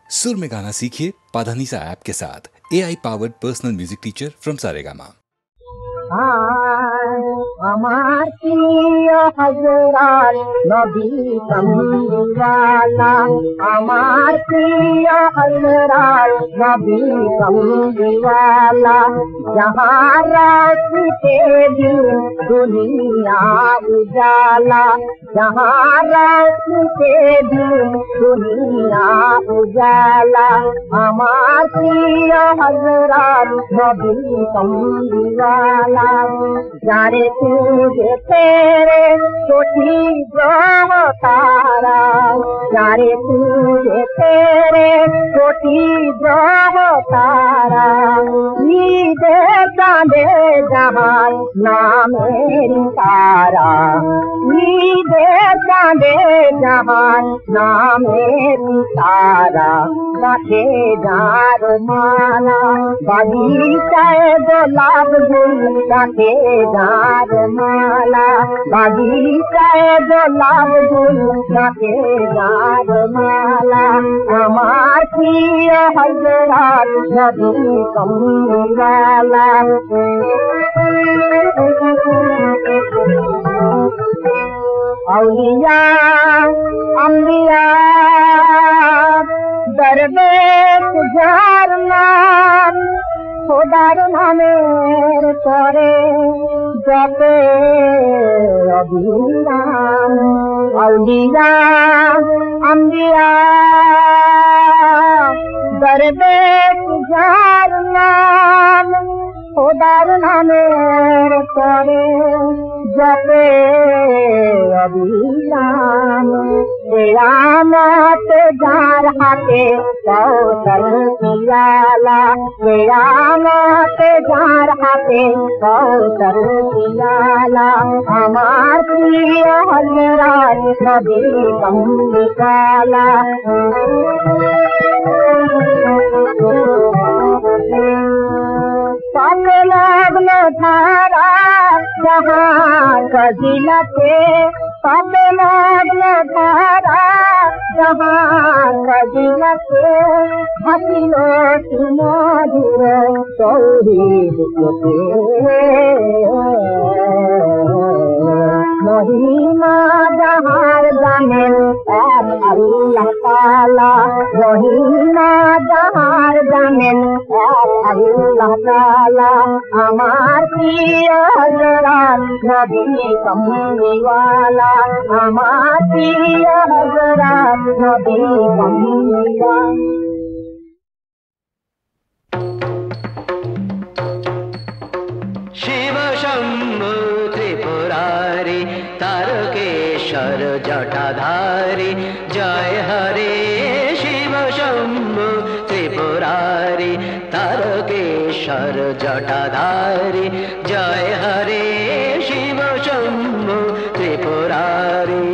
सुर में गाना सीखिए पाधानीसा ऐप के साथ। AI powered personal music teacher from Saregama. আমার প্রিয় হযরত নবী কামলিওয়ালা, আমার প্রিয় হযরত নবী কামলিওয়ালা, जहाँ रास्ते दिन दुनिया उजाला, जहाँ रास्ते दिन दुनिया उजाला, আমার প্রিয় হযরত নবী কামলিওয়ালা। जाने तुझे तेरे कोटि ग्रह तारा, जाने तुझे तेरे कोटि ग्रह तारा, ईदे चांदे जहान नामेरी तारा, ईदे चांदे जहान नामेरी तारा, गाथे जार माला बगीचाए गुलाब गुल, गाथे जार माला बगीचाए गुलाब गुल, गाथे जार माला। আমার প্রিয় হযরত নবী কামলিওয়ালা। औलिया अंबिया दरवेश जार नाम, খোদার নামের পরে জপে অবিরাম। আউলিয়া আম্বিয়া দরবেশ যার নাম, খোদার নামের পরে জপে অবিরাম। কেয়ামত যার হাতে কৌশল পিয়ালা, কেয়ামত যার হাতে কৌশল পিয়ালা। আমার প্রিয় হযরত নবী কামলিওয়ালা। পাকে লাগলো ধারা जहाँ कजिलते, पाके लागलो धारा जहाँ कजिलते, हसिलो सुमधुर तौहीद के महिमा जहाँ जानेन एक अल्लाह ताला, महिमा जहाँ जानेन एक अल्लाह ताला। আমার প্রিয় হযরত নবী কামলিওয়ালা, আমার প্রিয় হযরত নবী কামলিওয়ালা। শিব শম্ভু ত্রিপুরারি তারকেশ্বর জটাধারী, জয় হরে শিব শম্ভু ত্রিপুরারি তারকেশ্বর জটাধারী, জয় হরে শিব শম্ভু ত্রিপুরারি।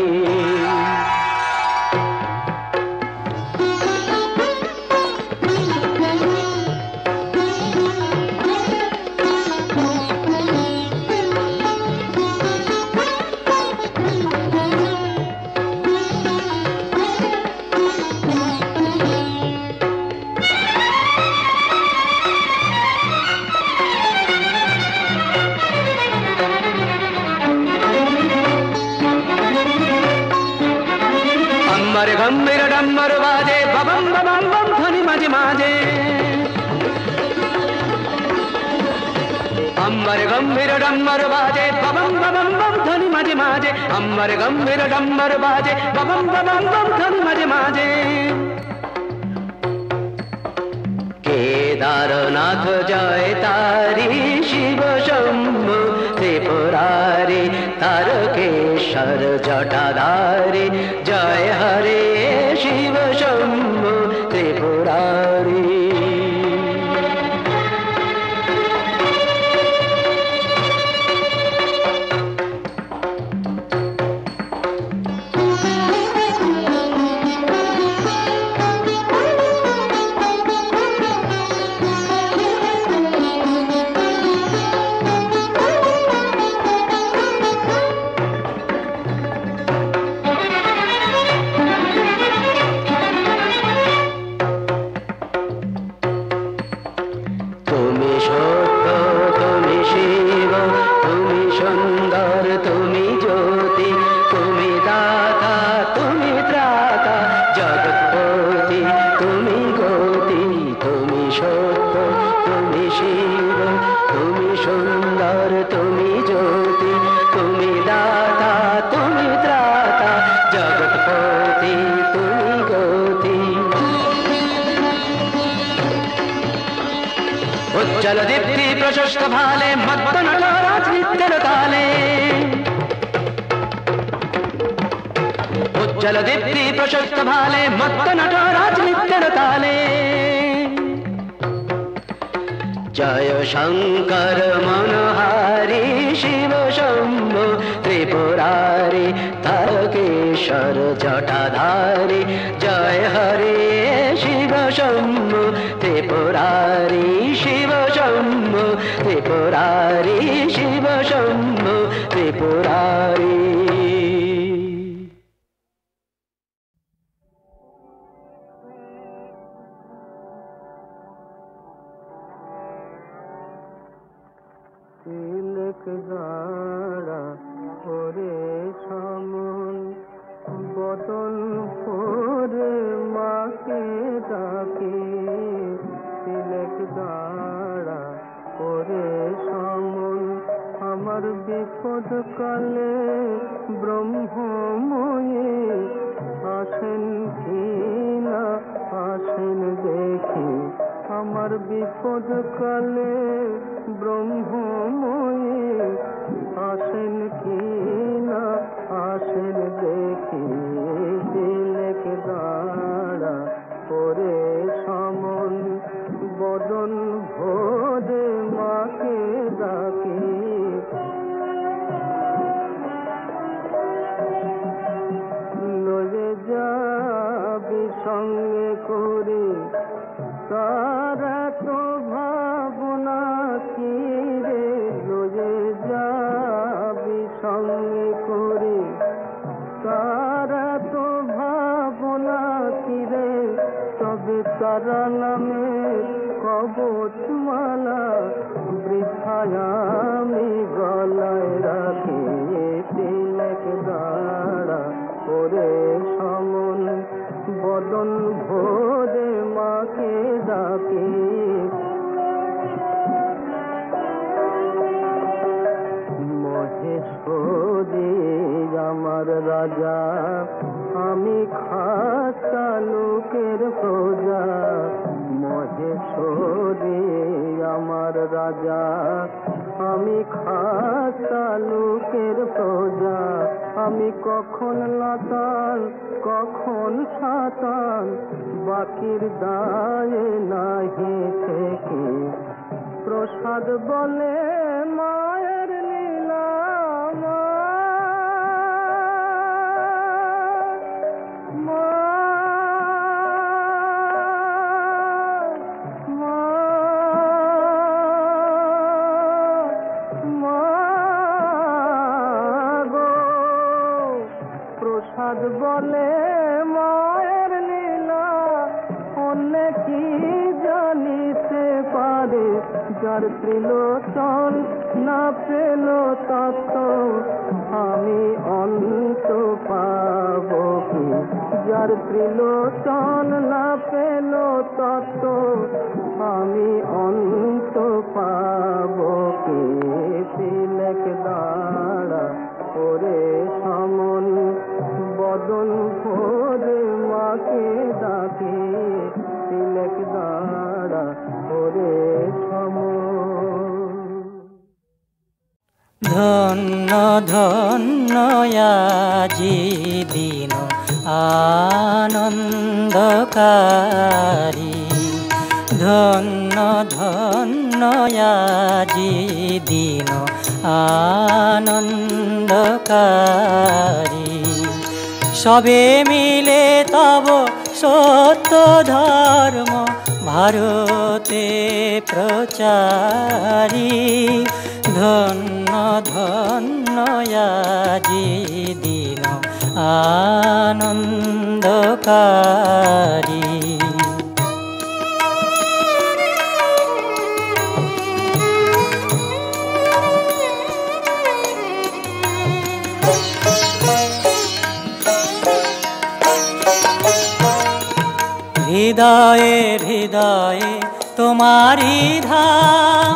गंभीर डम्बर बाजे बबम बबम बम ध्वनि माजे माजे, अंबर गंभीर डम्बर बाजे बबम बबम बम ध्वनि माजे माजे, अंबर गंभीर डम्बर बाजे बबम बबम बम ध्वनि माजे माजे। केदारनाथ जय तारी शिव शंभु त्रिपुरारी तारकेश्वर जटाधारी, जय हरे शिव शंभु त्रिपुरारी। উজ্জ্বল দীপ্তি প্রশস্ত ভালে মত্ত নটরাজ নৃত্যের তালে উজ্জ্বল দীপ্তি প্রশস্ত ভালে মত্ত নটরাজ নৃত্যের তালে জয় শঙ্কর মনোহারি শিব শম্ভু ত্রিপুরারি তারকেশ্বর জটাধারী জয় হরে শিব শম্ভু ত্রিপুরারি শিব শম্ভু ত্রিপুরারি শিব শম্ভু ত্রিপুরারি তিলক দাঁড়া ওরে সমন বদন পরে মাকে ডাকে তিলক দাঁড়া ওরে সমন আমার বিপদ কালে ব্রহ্মময়ে আসেন কি না আসেন দেখি আমার বিপদ কালে ব্রহ্মময়ে আসেন কি না আসেন দেখি তিলক দাঁড়া করে সমন বদন ভোরে মাকে ডাকে লয়ে যাবি সঙ্গে করে তারা তো ভাবনা কি রে লয়ে যাবি সঙ্গে করে তারা তো ভাবনা কি রে তবে তারা নামে কবচমালা বৃথায় আমি গলায় রাখি তিলক দাঁড়া করে সমন বদন ভোরে মাকে ডাকে মহেশ্বরী আমার রাজা আমি খাসা লোকের প্রজা মহেশ্বরী আমার রাজা আমি খাসা লোকের প্রজা আমি কখন লাতাল কখন সাতাল বাকির দায়ে নাহি থেকে প্রসাদ বলে মায়ের লীলা প্রসাদ বলে মায়ের লীলা অন্য কি জানিতে পারে যার ত্রিলোচন না পেল তত্ত্ব আমি অন্ত পাব কি যার ত্রিলোচন না পেল তত্ত্ব আমি অন্ত পাব কি তিলক দাঁড়া ওরে সমন বদন ভোরে মাকে ডাকে তিলক দাঁড়া ওরে সমন ধন্য ধন্য আজি দিন আনন্দকারী ধন্য ধন্য আজি দিন আনন্দকারী সবে মিলে তব সত্য ধর্ম ভারতে প্রচারী ধন্য ধন্য আজি দিন আনন্দকারী হৃদয়ে হৃদয়ে তোমারি ধাম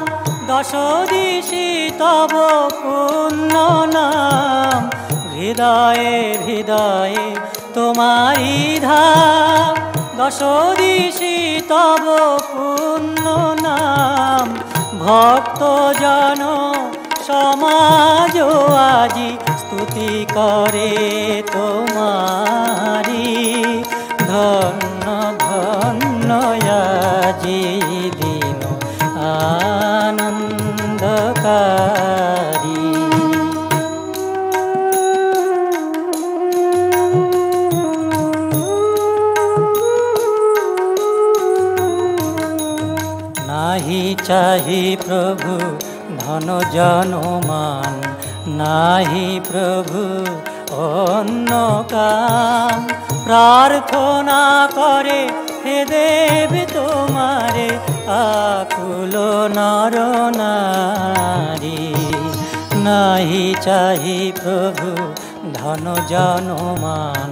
দশ দিশি তব পুণ্য নাম হৃদয়ে হৃদয়ে তোমারি ধাম দশ দিশি তব পুণ্য নাম ভক্ত জন সমাজ আজি স্তুতি করে তোমারি। ধন্য ধন্য আজি দিন আনন্দকারী। নাহি চাহি প্রভু ধন জন মান, নাহি প্রভু অন্য কাম। প্রার্থনা করে হে দেব তোমারে আকুল নর নারী। নাহি চাহি প্রভু ধন জন মান,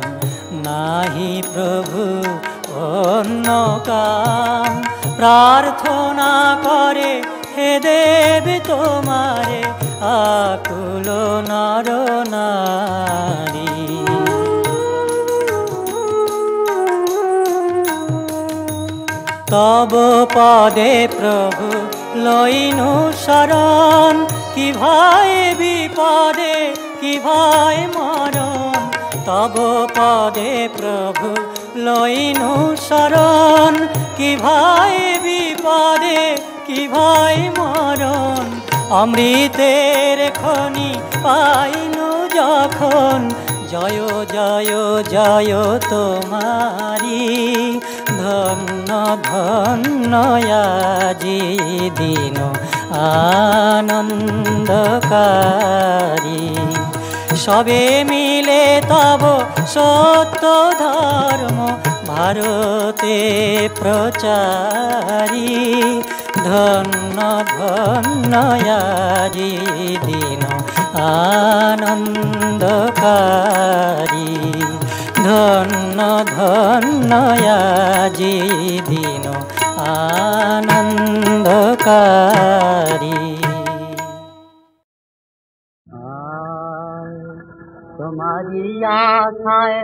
নাহি প্রভু অন্য কাম। প্রার্থনা করে হে দেব তোমারে আকুল নর নারী। তব পদে প্রভু লইনু শরণ, কি ভাই বিপদে কি ভাই মরণ। তব পদে প্রভু লইনু শরণ, কি ভাই বিপদে কি ভাই মরণ। অমৃতের খনি পাইনু যখন, জয় জয় জয় তোমারি। ধন্য ধন্য আজি দিন আনন্দকারী। সবে মিলে তব সত্য ধর্ম ভারতে প্রচারী। ধন্য ধন্য আজি দিন আনন্দকারী। ধন্য ধন্য আজি দিন আনন্দকারী। তোমারি আশায়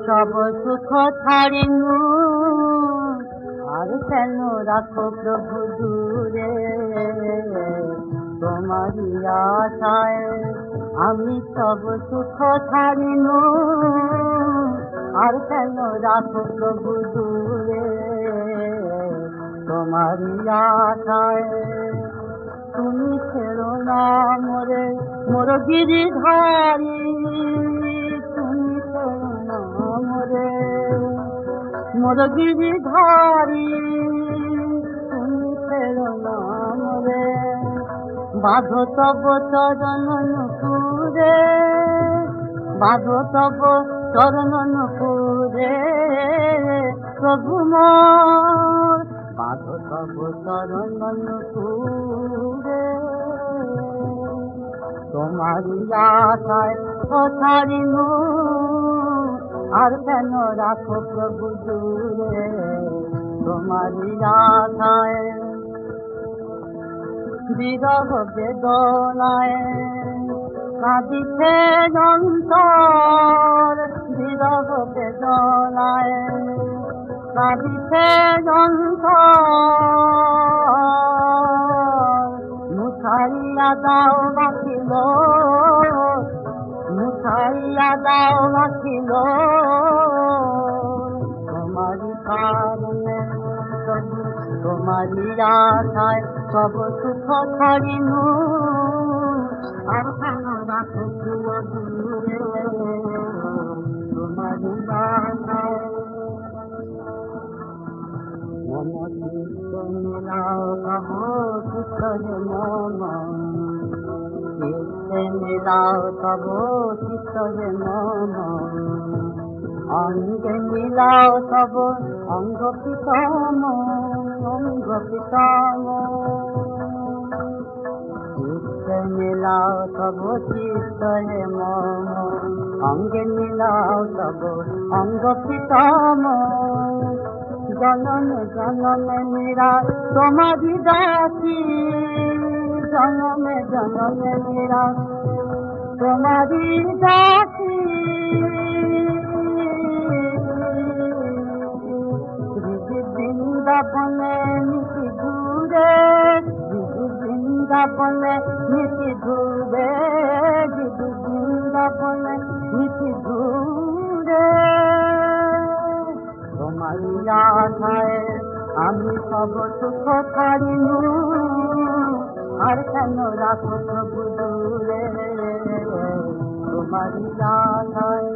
সব সুখ ছাড়িনু, আর কেন রাখো প্রভু দূরে। তোমারি আশায় আমি সব সুখ ছাড়িনু, আর কেন রাখো প্রভু দূরে। তোমারি আশায় তুমি ছেড়ো না মোরে মোর গিরিধারী। তুমি ছেড়ো না মোরে মোর গিরিধারী। তুমি ছেড়ো না মোরে বাঁধো তব চরণ নুপুরে। বাঁধো তব চরণ নুপুরে প্রভু মোর। বাঁধো তব চরণ নুপুরে। তোমারি আশায় ছাড়িনু, আর কেন রাখো প্রভু দূরে। তোমারি আশায় বিরহ বেদনায় কাঁদিছে অন্তর। বিরহ বেদনায় কাঁদিছে অন্তর। মুছাইয়া দাও বাঁচিল, মুছাইয়া দাও বাঁচিল। তোমারি কারণে তোমারি আশায় সব সুখ ছাড়িনু, আর কেন রাখো দূরে। তোমারি আশায় মন চিত্ত মিলাও তব চিত্তরে মন। চিত্তে মিলাও তব চিত্তরে মন। অঙ্গে মিলাও তব অঙ্গ পিতম, অঙ্গ পিতম। চিত্তে মিলাও তব চিত্তরে মন। অঙ্গে মিলাও তব অঙ্গ পিতম। জনমে জনমে মীরা তোমারি দাসী। জনমে জনমে মীরা তোমারি দাসী। বৃন্দাবনে নিশি দূরে, বৃন্দাবনে নিতি ঘুরে, গিরি বৃন্দাবনে নিতি ঘুরে। তোমারই আশায় আমি সব সুখ ছাড়িনু, আর কেন রাখো প্রভু দূরে, তোমারই আশায়।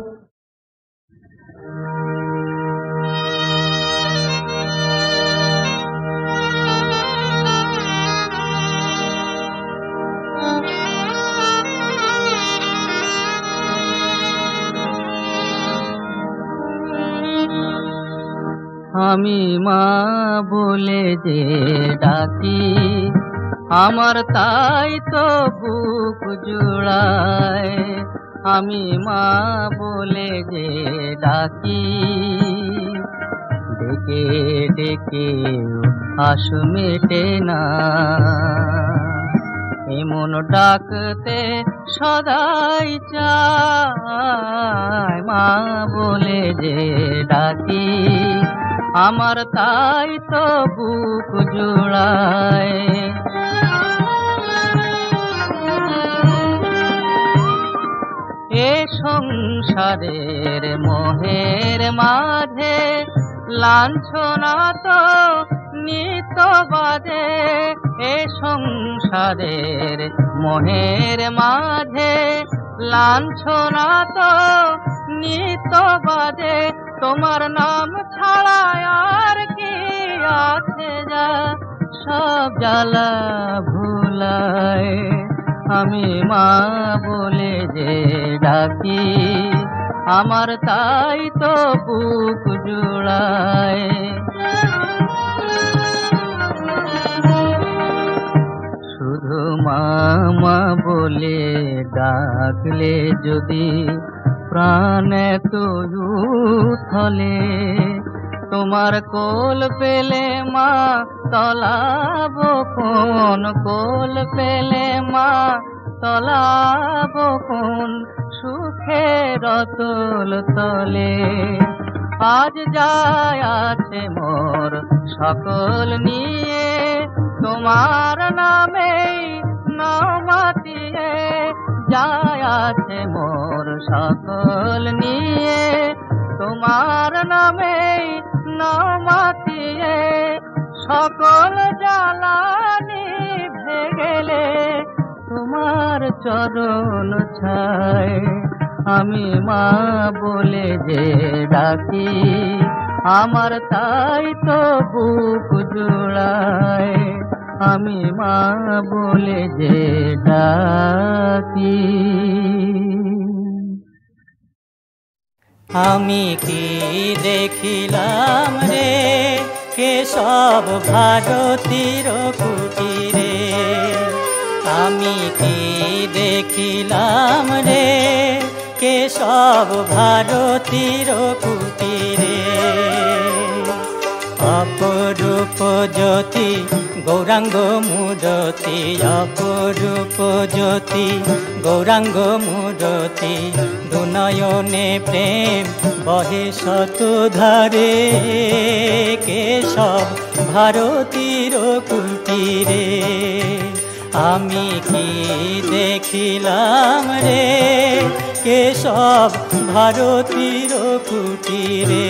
আমি মা বলে যে ডাকি, আমার তাই তো বুক জুড়ায়। আমি মা বলে যে ডাকি, ডেকে ডেকে আশু মেটে না। এমন ডাকতে সদাই চায়, মা বলে যে ডাকি, আমার তাই তো বুক জুড়ায়। এ সংসারের মোহের মাঝে লাঞ্ছনা তো নিত বাজে। এ সংসারের মোহের মাঝে লাঞ্ছনা তো নিত বাজে। তোমার নাম ছাড়া আর কি আছে যা সব জ্বালা ভুলায়। আমি মা বলে যে ডাকি, আমার তাই তো বুক জুড়ায়। শুধু মা বলে ডাকলে যদি প্রাণ তুই থলে, তোমার কোল পেলে মা তলাব কোন, কোল পেলে মা তলাব কোন সুখের অতল তলে। আজ যায় আছে মোর সকল নিয়ে, তোমার নামে নাও মাতিয়ে। যায় আছে মোর সকল নিয়ে, তোমার নামে নাও মাতিয়ে। সকল জ্বালানি ভেগেলে তোমার চরণ ছায়। আমি মা বলে যে ডাকি, আমার তাই তো বুক জুড়ায়। আমি মা বলে যে ডাকি। আমি কি দেখিলাম রে কেশব ভারতীর কুটিরে, আমি কি দেখিলাম রে কেশব ভারতীর কুটিরে। অপরূপ জ্যোতি গৌরাঙ্গ মূরতি, অপরূপ জ্যোতি গৌরাঙ্গ মূরতি। দুনয়নে প্রেম বহে শতধারে, কেশব ভারতীর কুটিরে। আমি কি দেখিলাম রে কেশব ভারতীর কুটিরে।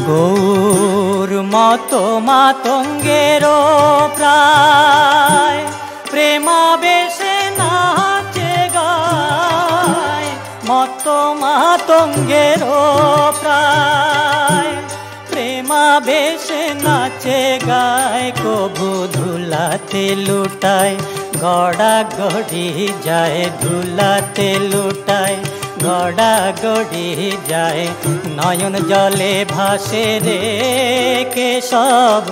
গৌর মত মাতঙ্গের প্রায়, প্রেমাবেশে নাচে গায়। মত মাতঙ্গের প্রায়, প্রেমাবেশে নাচে গায়। কবু ধুলাতে লুটায়, গড়া গড়ি যায় ধুলাতে লুটায়। গড়া গড়ি যায় নয়ন জলে ভাসে রে, কেশব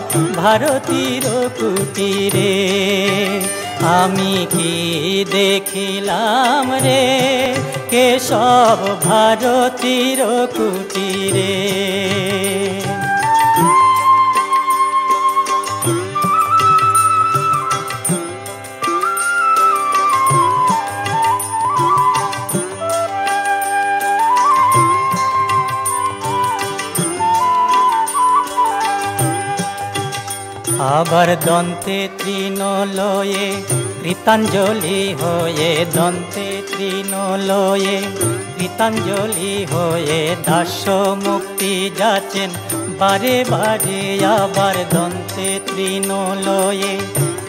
ভারতীর কুটিরে। আমি কি দেখিলাম রে কেশব ভারতীর কুটিরে। আবার দন্তে তৃণলয়ে কৃতাঞ্জলি হয়ে দন্তে তৃণলয়ে কৃতাঞ্জলি হয়ে দাস্য মুক্তি যাচেন বারে বারে আবার দন্তে তৃণলয়ে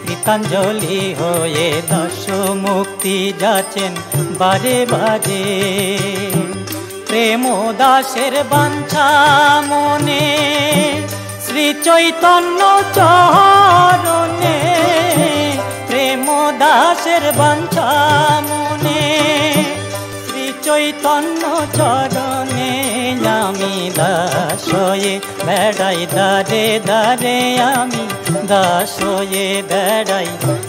কৃতাঞ্জলি হয়ে দাস্য মুক্তি যাচেন বারে বারে প্রেম দাসের বাঞ্ছা মনে শ্রী চৈতন্য চরণে প্রেম দাসের বাঞ্ছা মনে শ্রী চৈতন্য চরণে আমি দাস হয়ে বেড়াই দারে দারে আমি দাস হয়ে বেড়াই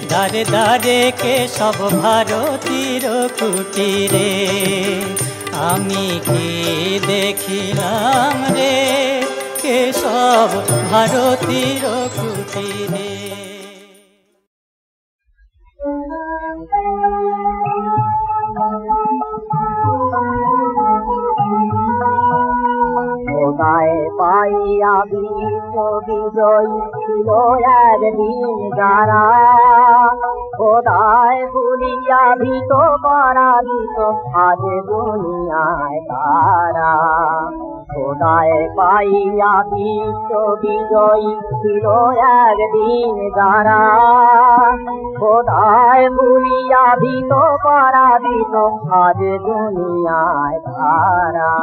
দারে দারে কেশব ভারতীর কুটিরে আমি কি দেখিলাম রে কেশব ভারতীর কুটিরে খোদায় পাইয়া বিশ্ব বিজয়ী ছিল একদিন যারা খোদায় ভুলিয়া ভীত পরাজিত আজ দুনিয়ায় তারা খোদায় পাইয়া বিশ্ব বিজয়ী ছিল একদিন যারা খোদায় ভুলিয়া ভীত পরাজিত আজ দুনিয়ায় তারা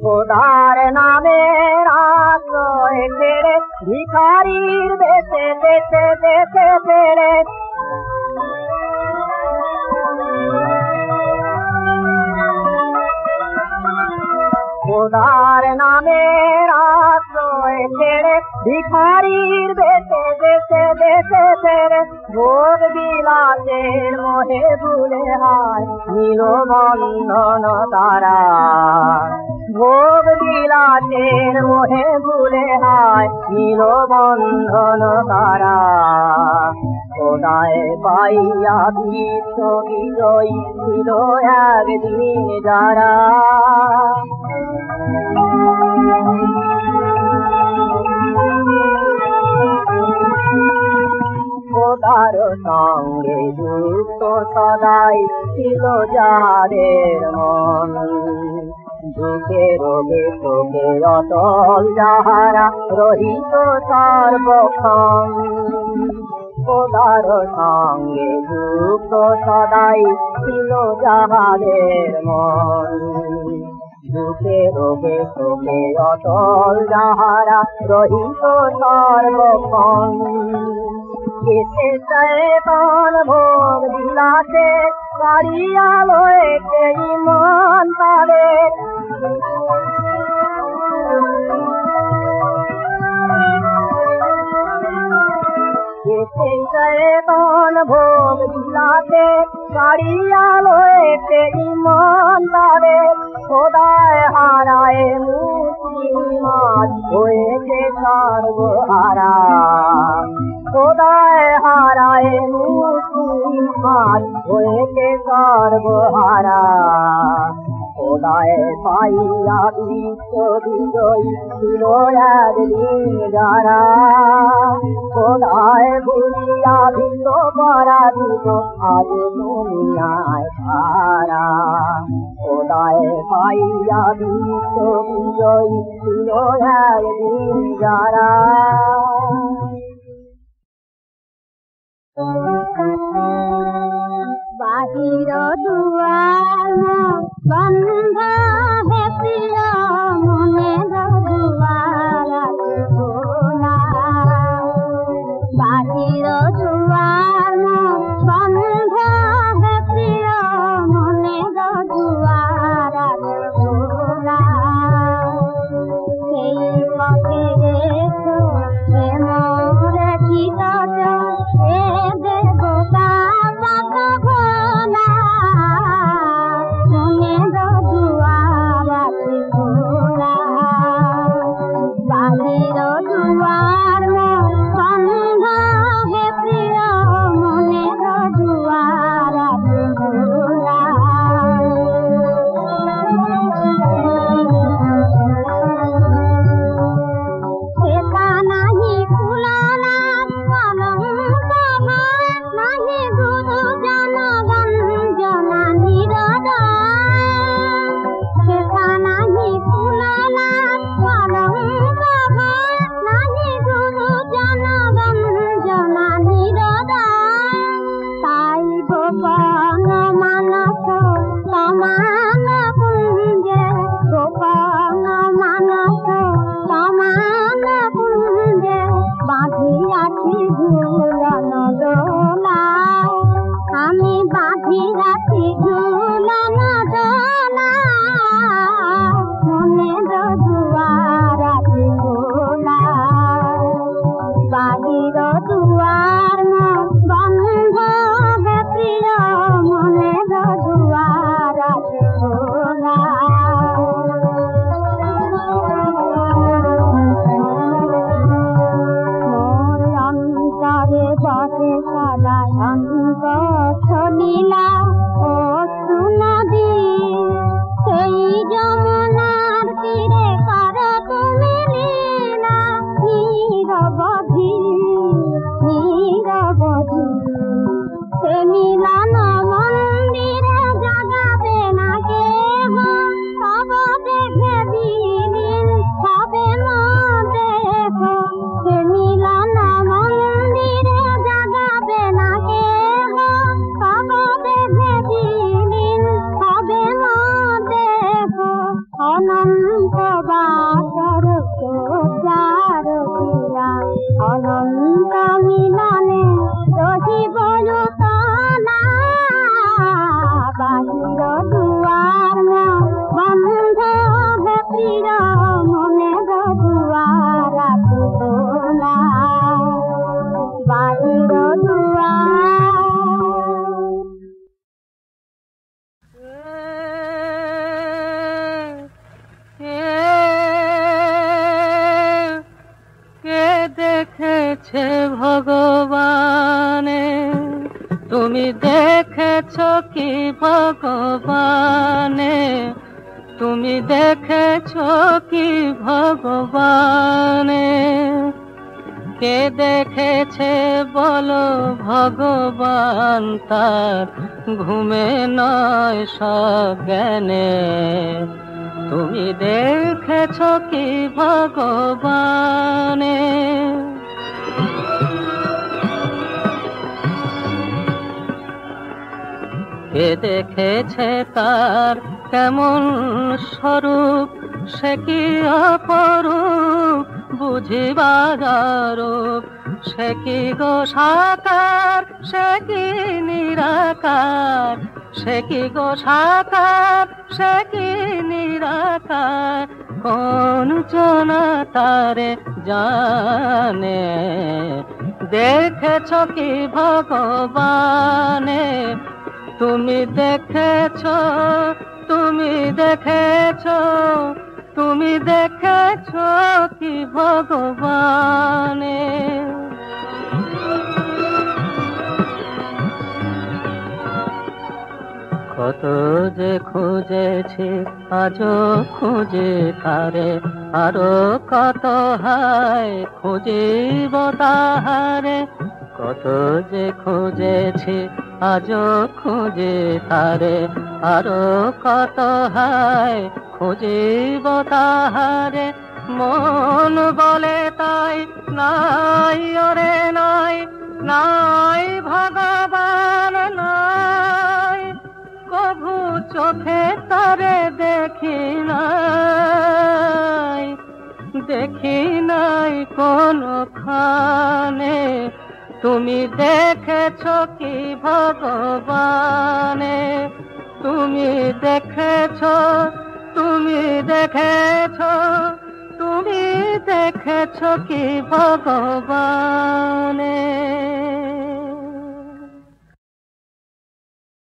খোদার নামে আশ্রয় ছেড়ে ভিখারির বেশে বেশে বেশে বেড়ে খোদার নামে আশ্রয় ছেড়ে ভিখারির বেশে বেশে বেশে বেড়ে ভোগ বিলাসের মোহে ভুলে হায় নীল বন্ধন তারা ভোগ বিলাসের মোহে ভুলে হায় নীল বন্ধন তারা খোদায় পাইয়া বিশ্ব বিজয়ী ছিল একদিন যারা খোদার সঙ্গে যুক্ত সদাই ছিল যাদের মন দুঃখে রোগে শোকে অটল যাহারা রহিত সর্বক্ষণ খোদার সঙ্গে যুক্ত সদাই ছিল যাহাদের মন দুঃখে রোগে শোকে অটল যাহারা রহিত সর্বক্ষণ এসে শয়তান ভোগ বিলাসে কাড়িয়া লয়েছে ইমান তাদের এসে শয়তান ভোগ বিলাসে কাড়িয়া লয়েছে ইমান তাদের খোদায় হারায় মুসলিমান হয়েছে সর্বহারা খোদায় হারায় মুসলিমান হয়েছে সর্বহারা খোদায় পাইয়া বিশ্ব বিজয়ী ছিল একদিন যারা খোদায় ভুলিয়া ভীত পরাজিত আজ দুনিয়ায় তারা খোদায় পাইয়া বিশ্ব বিজয়ী ছিল একদিন যারা বাহির দুয়ার বন্ধ হে প্রিয় মনে দুয়ার খোলা বাহির দুয়ার বন্ধ হে প্রিয় মনে দুয়ার খোলা সেই পথে রেখো দেখেছ কি ভগবানে, তুমি দেখেছ কি ভগবানে? কে দেখেছে বলো ভগবান তার ঘুমে নয় সজ্ঞানে? তুমি দেখেছ কি ভগবানে? কে দেখেছে তার কেমন স্বরূপ, সে কি অপরূপ বুঝিবার রূপ? সে কি গো সাকার, সে কি নিরাকার? সে কি গো সাকার, সে কি নিরাকার? কোন জনা তারে জানে? দেখেছ কি ভগবানে? তুমি দেখেছ, তুমি দেখেছ, তুমি দেখেছ কি ভগবানে? কত যে খুঁজেছি আজও খুঁজে তারে, আরো কত হায় খুঁজিব তাহারে। কত যে খুঁজেছি আজও খুঁজে তারে, আরো কত হায় খুঁজিব তাহারে। মন বলে তাই নাই ওরে নাই, নাই ভগবান নাই। কভু চোখে তারে দেখি নাই, দেখি নাই কোনখানে। তুমি দেখেছ কি ভগবানে? তুমি দেখেছ, তুমি দেখেছ, তুমি দেখেছ কি ভগবানে?